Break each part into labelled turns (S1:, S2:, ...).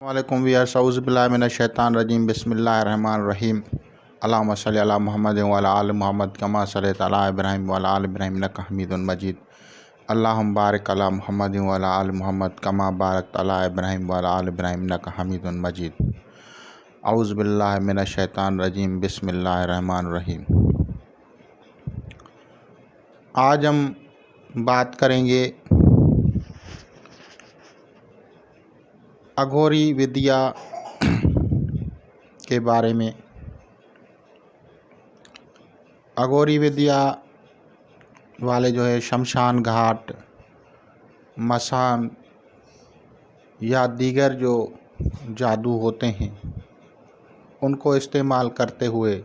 S1: वालेकुम व्यूअर्स, औज़ु बिल्लाहि मिनश शैतानिर रजीम, बिस्मिल्लाहिर रहमानिर रहीम। अल्लाहुम्मा सल्लि अला मुहम्मद व अला आलि मुहम्मद कमा सल्लैता अला इब्राहीम व अला आलि इब्राहीम इन्नका हमीदुम मजीद। अल्लाहुम्मा बारिक अला मुहम्मद व अला आलि मुहम्मद कमा बारकता अला इब्राहीम व अला आलि इब्राहीम इन्नका हमीदुम मजीद। औज़ु बिल्लाहि मिनश शैतानिर रजीम, बिस्मिल्लाहिर रहमानिर रहीम। आज हम बात करेंगे अघोरी विद्या के बारे में। अघोरी विद्या वाले जो है शमशान घाट, मसान या दीगर जो जादू होते हैं उनको इस्तेमाल करते हुए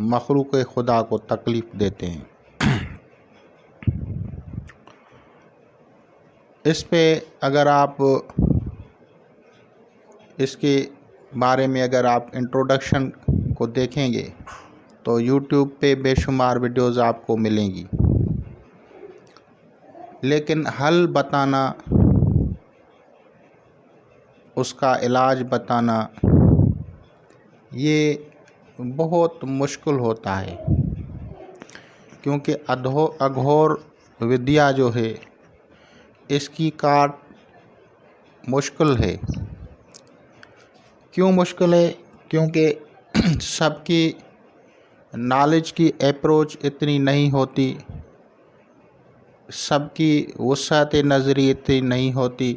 S1: मखलूक खुदा को तकलीफ़ देते हैं। इस पे अगर आप इसके बारे में अगर आप इंट्रोडक्शन को देखेंगे तो यूट्यूब पे बेशुमार वीडियोज़ आपको मिलेंगी, लेकिन हल बताना, उसका इलाज बताना ये बहुत मुश्किल होता है, क्योंकि अघोर विद्या जो है इसकी काट मुश्किल है। क्यों मुश्किल है? क्योंकि सबकी नॉलेज की अप्रोच इतनी नहीं होती, सबकी वुसअत नज़री इतनी नहीं होती,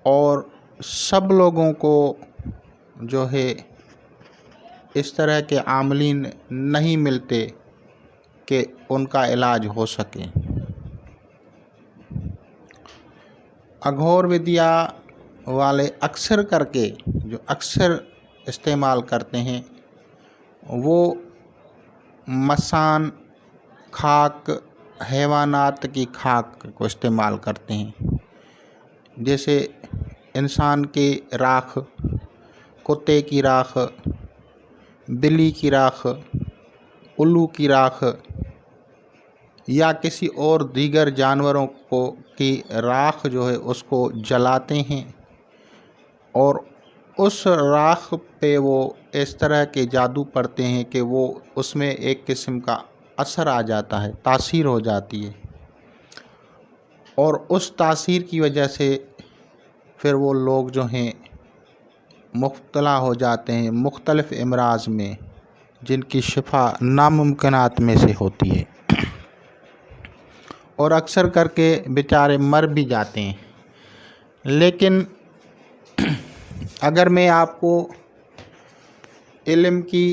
S1: और सब लोगों को जो है इस तरह के आमलीन नहीं मिलते कि उनका इलाज हो सके। अघोर विद्या वाले अक्सर करके जो अक्सर इस्तेमाल करते हैं वो मसान, खाक, हैवानात की खाक को इस्तेमाल करते हैं। जैसे इंसान की राख, कुत्ते की राख, बिल्ली की राख, उल्लू की राख या किसी और दीगर जानवरों को की राख जो है उसको जलाते हैं, और उस राख पे वो इस तरह के जादू पड़ते हैं कि वो उसमें एक किस्म का असर आ जाता है, तासीर हो जाती है, और उस तासीर की वजह से फिर वो लोग जो हैं मुब्तला हो जाते हैं मुख्तलिफ़ अमराज़ में, जिनकी शिफा नामुमकिनात में से होती है, और अक्सर करके बेचारे मर भी जाते हैं। लेकिन अगर मैं आपको इल्म की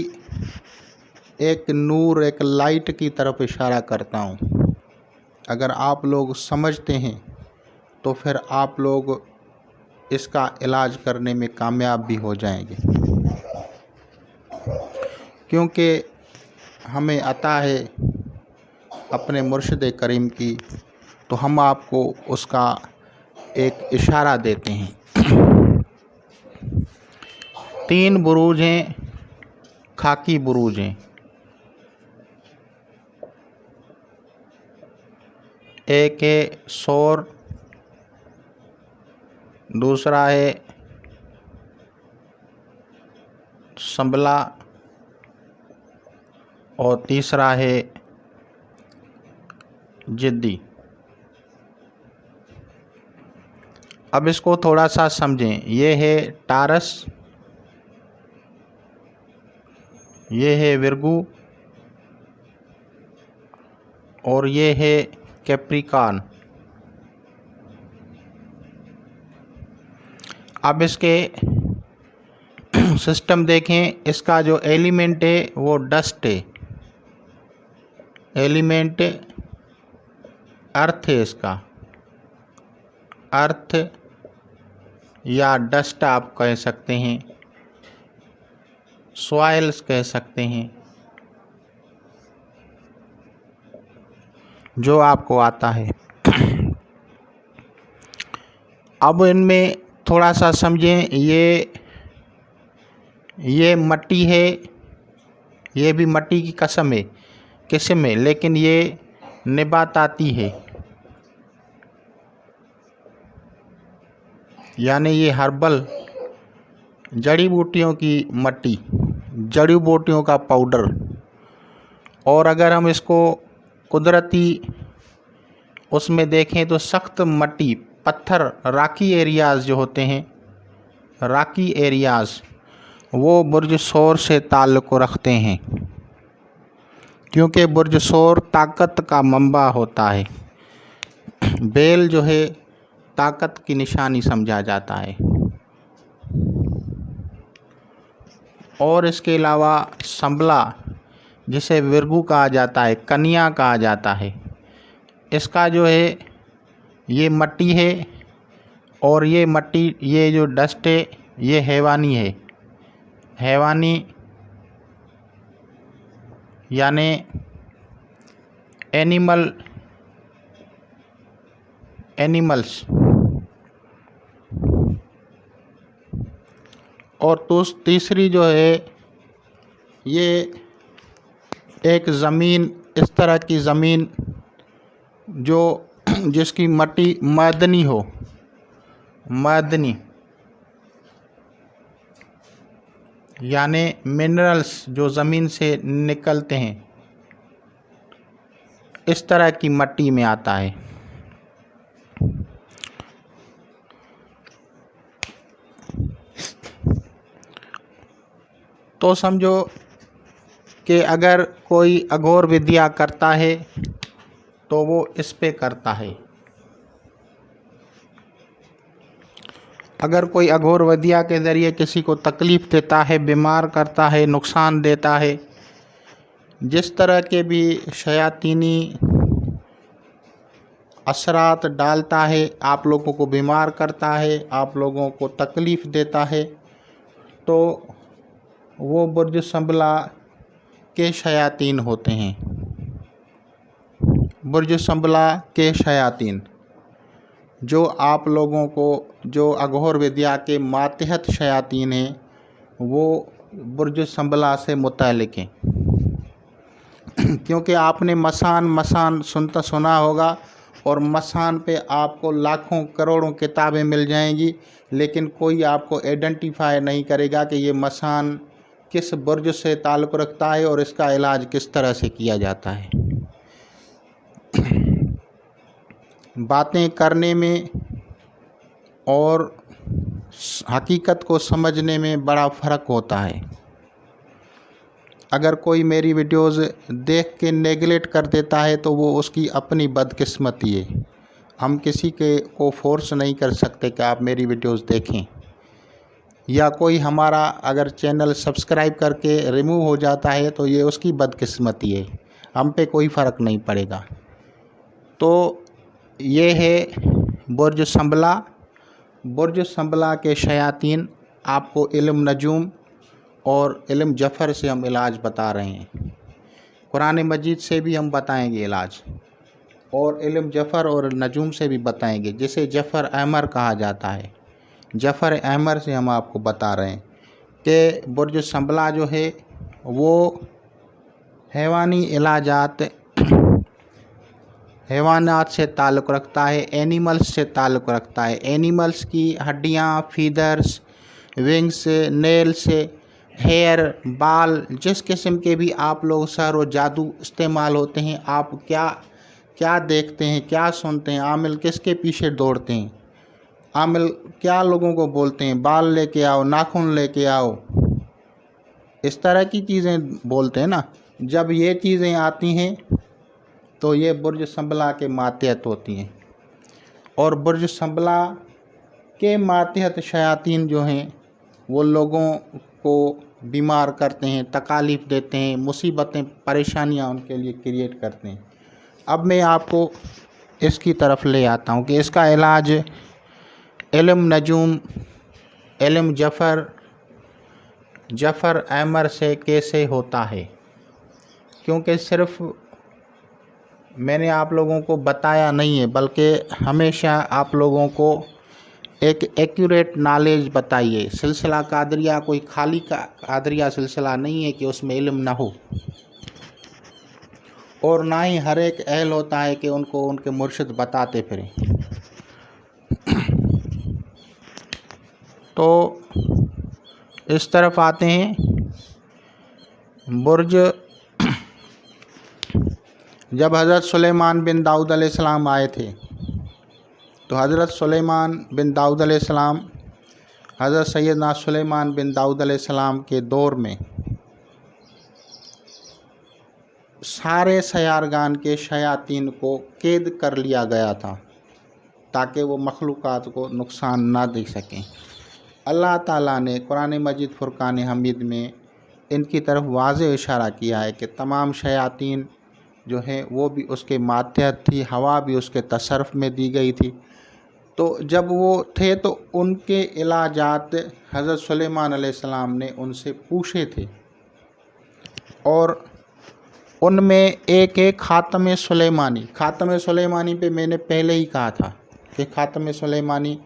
S1: एक नूर, एक लाइट की तरफ इशारा करता हूँ, अगर आप लोग समझते हैं तो फिर आप लोग इसका इलाज करने में कामयाब भी हो जाएंगे, क्योंकि हमें अता है अपने मुर्शिद करीम की, तो हम आपको उसका एक इशारा देते हैं। 3 बुरूज हैं, खाकी बुरूज हैं। एक है सौर, दूसरा है संबला, और तीसरा है जिद्दी। अब इसको थोड़ा सा समझें। ये है टारस, ये है विरगू, और ये है कैप्रिकॉर्न। अब इसके सिस्टम देखें। इसका जो एलिमेंट है वो डस्ट है, एलिमेंट अर्थ है। इसका अर्थ या डस्ट आप कह सकते हैं, सॉइल्स कह सकते हैं, जो आपको आता है। अब इनमें थोड़ा सा समझें। ये मट्टी है, ये भी मट्टी की किस्म है, लेकिन ये निबाताती है। यानी ये हर्बल जड़ी बूटियों की मट्टी, जड़ी बूटियों का पाउडर। और अगर हम इसको कुदरती उसमें देखें तो सख्त मट्टी, पत्थर, राकी एरियाज़ जो होते हैं, राकी एरियाज़, वो बुर्ज शोर से ताल्लुक़ रखते हैं, क्योंकि बुर्ज शोर ताकत का मंबा होता है। बेल जो है ताकत की निशानी समझा जाता है। और इसके अलावा संबला, जिसे विरगू कहा जाता है, कन्या कहा जाता है, इसका जो है ये मट्टी है। और ये मट्टी, ये जो डस्ट है, ये हैवानी है। हैवानी यानी एनिमल्स। और तो तीसरी जो है, ये एक ज़मीन, इस तरह की ज़मीन जो जिसकी मट्टी मैदनी हो, मैदनी यानी मिनरल्स जो ज़मीन से निकलते हैं, इस तरह की मट्टी में आता है। तो समझो कि अगर कोई अघोर विद्या करता है तो वो इस पे करता है। अगर कोई अघोर विद्या के ज़रिए किसी को तकलीफ़ देता है, बीमार करता है, नुकसान देता है, जिस तरह के भी शयातीनी असरात डालता है, आप लोगों को बीमार करता है, आप लोगों को तकलीफ़ देता है, तो वो बुर्ज संबला के शयातीन होते हैं। बुर्ज संबला के शयातीन जो आप लोगों को, जो अघोर विद्या के मातहत शयातीन हैं, वो बुर्ज संबला से मुताल्लिक़ हैं। क्योंकि आपने मसान सुना होगा, और मसान पे आपको लाखों करोड़ों किताबें मिल जाएंगी, लेकिन कोई आपको आइडेंटिफाई नहीं करेगा कि ये मसान किस बुर्ज से ताल्लुक़ रखता है और इसका इलाज किस तरह से किया जाता है। बातें करने में और हकीकत को समझने में बड़ा फ़र्क होता है। अगर कोई मेरी वीडियोज़ देख के नेगलेक्ट कर देता है तो वो उसकी अपनी बदकिस्मती है। हम किसी को फोर्स नहीं कर सकते कि आप मेरी वीडियोज़ देखें, या कोई हमारा अगर चैनल सब्सक्राइब करके रिमूव हो जाता है तो ये उसकी बदकिस्मती है, हम पे कोई फ़र्क नहीं पड़ेगा। तो ये है बुर्ज संबला। बुर्ज संबला के शयातीन आपको इल्म नजूम और इल्म जफ़र से हम इलाज बता रहे हैं। कुरान मजीद से भी हम बताएंगे इलाज, और इल्म जफ़र और नजूम से भी बताएंगे, जिसे जफ़र अहमर कहा जाता है। जफ़र अहमर से हम आपको बता रहे हैं कि बुर्ज संबला जो है वो हैवानी इलाजात, हैवानात से ताल्लुक़ रखता है, एनिमल्स से ताल्लुक़ रखता है। एनिमल्स की हड्डियाँ, फीदर्स, विंग्स, नेल्स, हेयर, बाल, जिस किस्म के भी आप लोग सर व जादू इस्तेमाल होते हैं, आप क्या क्या देखते हैं, क्या सुनते हैं, आमिल किसके पीछे दौड़ते हैं, आमिल क्या लोगों को बोलते हैं, बाल लेके आओ, नाखून लेके आओ, इस तरह की चीज़ें बोलते हैं ना। जब ये चीज़ें आती हैं तो ये बुर्ज संबला के मातहत होती हैं। और बुर्ज संबला के मातहत शयातीन जो हैं वो लोगों को बीमार करते हैं, तकालीफ़ देते हैं, मुसीबतें, परेशानियां उनके लिए क्रिएट करते हैं। अब मैं आपको इसकी तरफ ले आता हूँ कि इसका इलाज इल्म नजूम, इल्म जफ़र अहमर से कैसे होता है। क्योंकि सिर्फ़ मैंने आप लोगों को बताया नहीं है, बल्कि हमेशा आप लोगों को एक एक्यूरेट नॉलेज बताइए। सिलसिला कादरिया कोई खाली कादरिया सिलसिला नहीं है कि उसमें इल्म ना हो, और ना ही हर एक अहल होता है कि उनको उनके मुर्शिद बताते फिरें। तो इस तरफ आते हैं। बुर्ज जब हज़रत सुलेमान बिन दाऊद अलैहिस्सलाम आए थे तो हज़रत सुलेमान बिन दाऊद अलैहिस्सलाम हज़रत सैयदना सुलेमान बिन दाऊद अलैहिस्सलाम के दौर में सारे सयारगान के शयातीन को कैद कर लिया गया था ताकि वो मखलूक़ात को नुकसान ना दे सकें। अल्लाह ताला ने कुरान मजीद फुरकान हमीद में इनकी तरफ वाज़ेह इशारा किया है कि तमाम शयातीन जो हैं वो भी उसके मातहत थी, हवा भी उसके तसर्रुफ़ में दी गई थी। तो जब वो थे तो उनके इलाजात हज़रत सुलेमान अलैहिस्सलाम ने उनसे पूछे थे और उनमें एक है ख़ातम सुलेमानी पे मैंने पहले ही कहा था कि ख़ातम सुलेमानी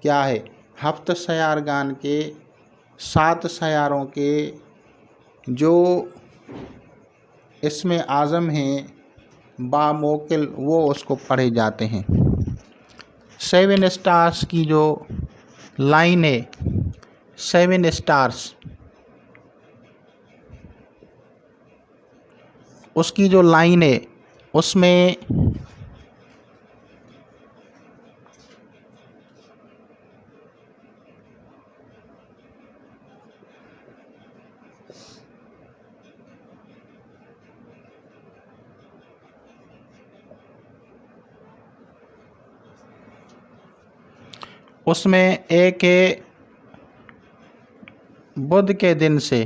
S1: क्या है। हफ्त सयारगान के 7 सयारों के जो इसमें आज़म हैं बामोकिल वो उसको पढ़े जाते हैं। 7 स्टार्स की जो लाइन है, 7 स्टार्स, उसकी जो लाइन है उसमें एक है बुध के दिन से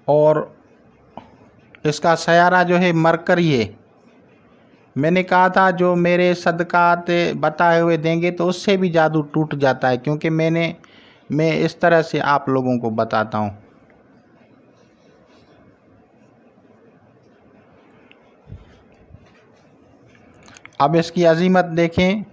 S1: और इसका सयारा जो है मरकरी है। मैंने कहा था जो मेरे सदकात बताए हुए देंगे तो उससे भी जादू टूट जाता है, क्योंकि मैं इस तरह से आप लोगों को बताता हूँ। अब इसकी अजीमत देखें।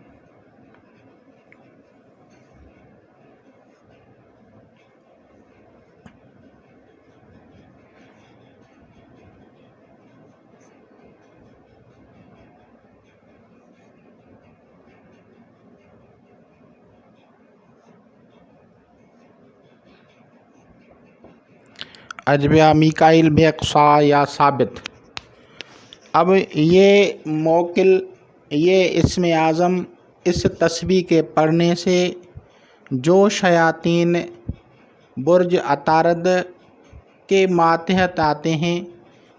S1: अजबिया मिकाइल बेक़सा या साबित। अब ये मौकिल, ये इसमें आज़म, इस तस्बीह के पढ़ने से जो शयातीन बुर्ज अतारद के मातहत आते हैं,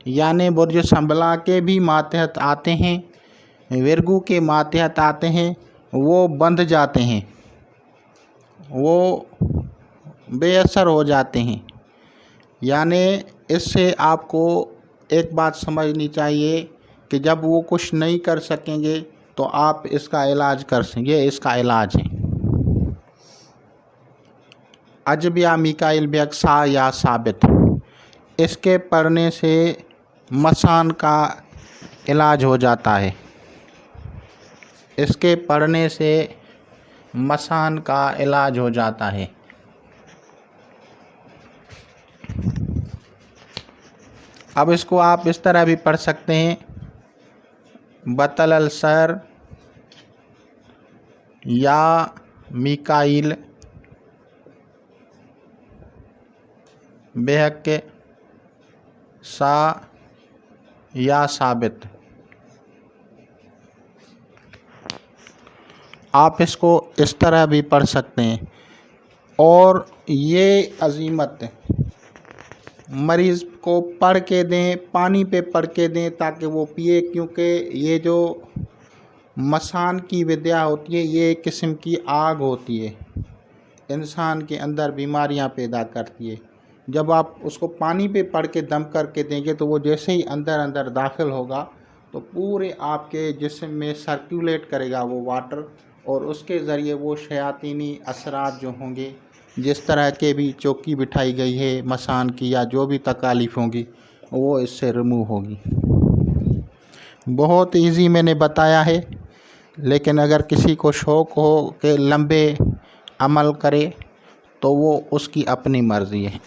S1: यानी बुर्ज संबला के भी मातहत आते हैं, विरगू के मातहत आते हैं, वो बंध जाते हैं, वो बेअसर हो जाते हैं। यानी इससे आपको एक बात समझनी चाहिए कि जब वो कुछ नहीं कर सकेंगे तो आप इसका इलाज कर सकेंगे। इसका इलाज है अजबिया मिकाइल बेक़सा या साबित। इसके पढ़ने से मसान का इलाज हो जाता है। इसके पढ़ने से मसान का इलाज हो जाता है। अब इसको आप इस तरह भी पढ़ सकते हैं, बतल अल सर या मिकाइल बेहक सा या साबित। आप इसको इस तरह भी पढ़ सकते हैं। और ये अजीमत मरीज़ को पढ़ के दें, पानी पे पढ़ के दें ताकि वो पिए, क्योंकि ये जो मसान की विद्या होती है ये एक किस्म की आग होती है, इंसान के अंदर बीमारियां पैदा करती है। जब आप उसको पानी पे पढ़ के दम करके देंगे तो वो जैसे ही अंदर दाखिल होगा तो पूरे आपके जिस्म में सर्कुलेट करेगा वो वाटर, और उसके ज़रिए वो शयातीनी असरात जो होंगे, जिस तरह के भी चौकी बिठाई गई है मसान की या जो भी तकालीफ होंगी वो इससे रिमूव होगी। बहुत इजी मैंने बताया है, लेकिन अगर किसी को शौक़ हो कि लंबे अमल करे तो वो उसकी अपनी मर्ज़ी है।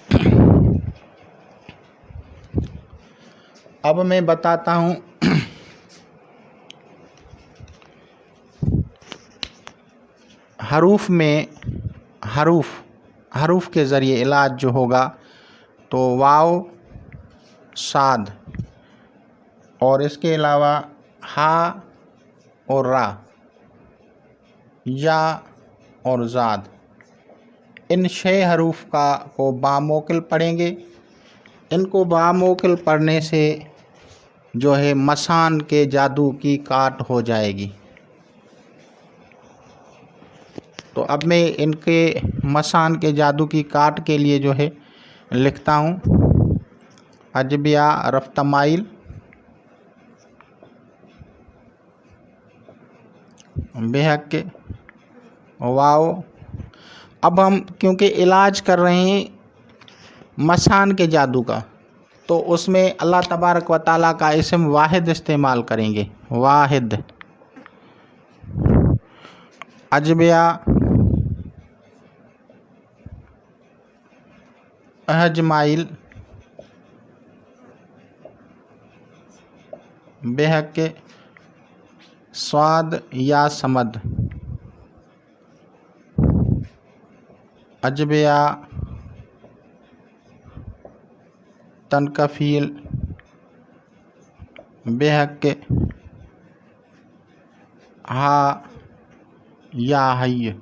S1: अब मैं बताता हूँ हरूफ में हरूफ के ज़रिए इलाज जो होगा तो वाव, साद और इसके अलावा हा और रा, या और ज़ाद, इन 6 हरूफ को बामोकिल पढ़ेंगे। इनको बामोकिल पढ़ने से जो है मसान के जादू की काट हो जाएगी। तो अब मैं इनके मसान के जादू की काट के लिए जो है लिखता हूँ अजबिया रफ्तमाइल, बेहक वाव। अब हम क्योंकि इलाज कर रहे हैं मसान के जादू का, तो उसमें अल्लाह तबारक व ताला का इस्म वाहिद इस्तेमाल करेंगे। वाहिद, अजबिया, अजमाइल, बेहक स्वाद या समद, अजबिया तनकफील, बेहक हा या हय,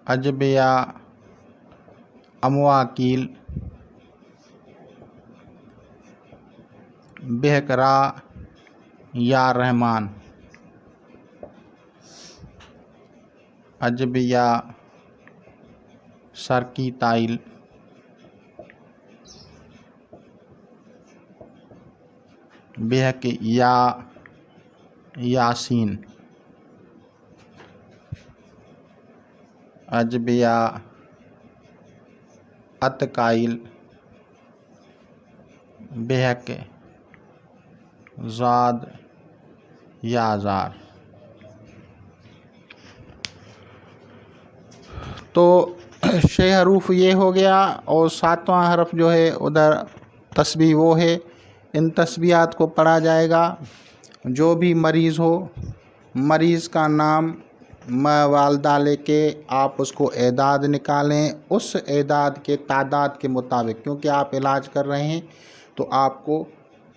S1: अजबिया अमवाकील, बेहकरा या रहमान, अजबिया सरकी ताइल, बेहक या यासीन, अजबिया अतकाइल, बेहक ज़ाद या ज़ार। तो 6 हरूफ ये हो गया और 7वां हरफ जो है उधर तस्बीह वो है। इन तस्बीहात को पढ़ा जाएगा। जो भी मरीज़ हो, मरीज़ का नाम वालदा लेके आप उसको एदाद निकालें, उस एदाद के तादाद के मुताबिक, क्योंकि आप इलाज कर रहे हैं तो आपको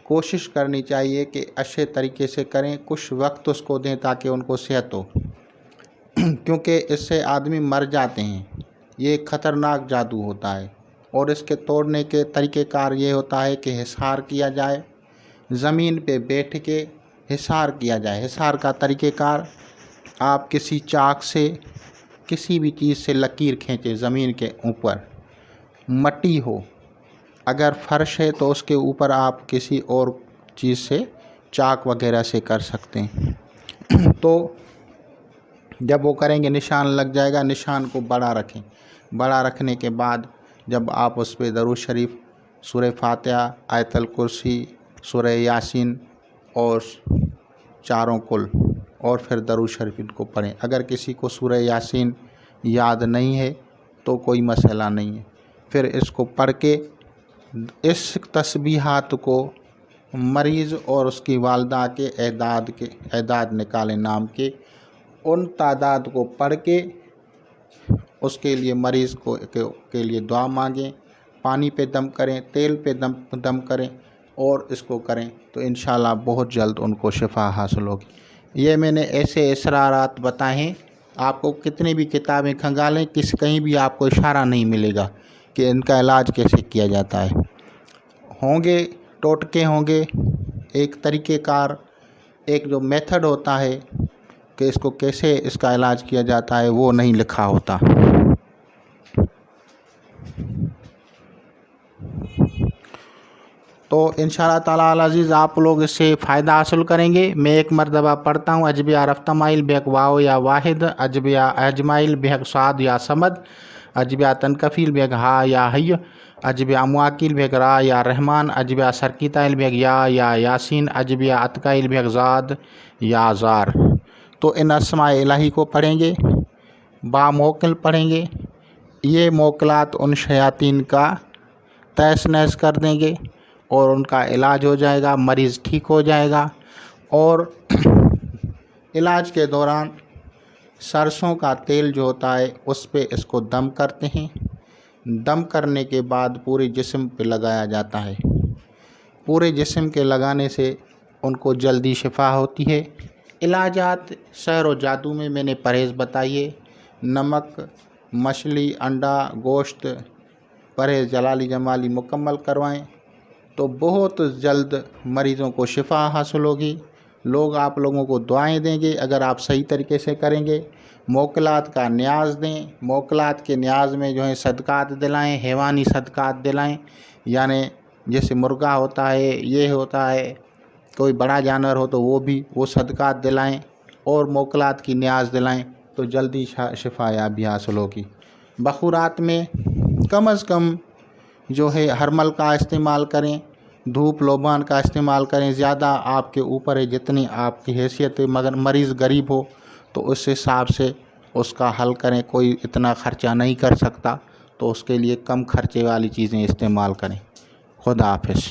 S1: कोशिश करनी चाहिए कि अच्छे तरीके से करें, कुछ वक्त उसको दें ताकि उनको सेहत हो क्योंकि इससे आदमी मर जाते हैं। ये ख़तरनाक जादू होता है और इसके तोड़ने के तरीक़ेकार ये होता है कि हिसार किया जाए, ज़मीन पे बैठ के हिसार किया जाए। हिसार का तरीक़ेकार, आप किसी चाक से किसी भी चीज़ से लकीर खींचे ज़मीन के ऊपर, मट्टी हो, अगर फ़र्श है तो उसके ऊपर आप किसी और चीज़ से चाक वगैरह से कर सकते हैं। तो जब वो करेंगे निशान लग जाएगा। निशान को बड़ा रखें। बड़ा रखने के बाद जब आप उस पर दरूद शरीफ, सूरह फातिहा, आयतल कुर्सी, सूरह यासीन और चारों कुल और फिर दरूद शरीफ इनको पढ़ें। अगर किसी को सूरह यासीन याद नहीं है तो कोई मसला नहीं है। फिर इसको पढ़ के इस तस्बीहात को मरीज़ और उसकी वालदा के एदाद निकालें नाम के, उन तादाद को पढ़ के उसके लिए मरीज़ के लिए दुआ मांगें, पानी पे दम करें, तेल पे दम करें और इसको करें तो इंशाल्लाह बहुत जल्द उनको शिफा हासिल होगी। ये मैंने ऐसे इसरारात बताए हैं। आपको कितनी भी किताबें खंगालें, कहीं भी आपको इशारा नहीं मिलेगा कि इनका इलाज कैसे किया जाता है। होंगे टोटके होंगे, एक तरीक़ेकार, एक जो मेथड होता है कि इसको कैसे इसका इलाज किया जाता है वो नहीं लिखा होता। तो इंशाअल्लाह ताला अल अज़ीज़ आप लोग इससे फ़ायदा हासिल करेंगे। मैं एक मरतबा पढ़ता हूँ। अजबिया रफ्तमाइल बेहक वाव या वाहिद, अजबिया अजमाइल बेहक साद या समद, अजबिया तनकफील बेहक हा या हय, अजबिया मुआकिल बेहक रा या रहमान, अजबिया सरकीताइल बेहक या यासीन, अजबिया अतकाइल बेहक ज़ाद या ज़ार। तो इन अस्माए इलाही को पढ़ेंगे, बामोकिल पढ़ेंगे। ये मोकलात उन शयातीन का तहस नहस कर देंगे और उनका इलाज हो जाएगा, मरीज़ ठीक हो जाएगा। और इलाज के दौरान सरसों का तेल जो होता है उस पे इसको दम करते हैं। दम करने के बाद पूरे जिस्म पे लगाया जाता है। पूरे जिस्म के लगाने से उनको जल्दी शिफा होती है। इलाजात सहर व जादू में मैंने परहेज़ बताइए, नमक, मछली, अंडा, गोश्त परहेज़ जलाली जमाली मुकम्मल करवाएं तो बहुत जल्द मरीज़ों को शिफा हासिल होगी। लोग आप लोगों को दुआएं देंगे अगर आप सही तरीके से करेंगे। मोकलात का न्याज़ दें, मोकलात के न्याज़ में जो है सदक़ात दिलाएं, हैवानी सदक़ात दिलाएं, यानी जैसे मुर्गा होता है, ये होता है, कोई बड़ा जानवर हो तो वो सदक़ात दिलाएं और मोकलात की न्याज़ दिलाएं तो जल्दी शिफा याबी हासिल होगी। बखूरात में कम अज़ कम जो है हरमल का इस्तेमाल करें, धूप लोबान का इस्तेमाल करें। ज़्यादा आपके ऊपर है, जितनी आपकी हैसियत है, मगर मरीज़ गरीब हो तो उस हिसाब से उसका हल करें। कोई इतना ख़र्चा नहीं कर सकता तो उसके लिए कम खर्चे वाली चीज़ें इस्तेमाल करें। खुदा हाफ़िज़।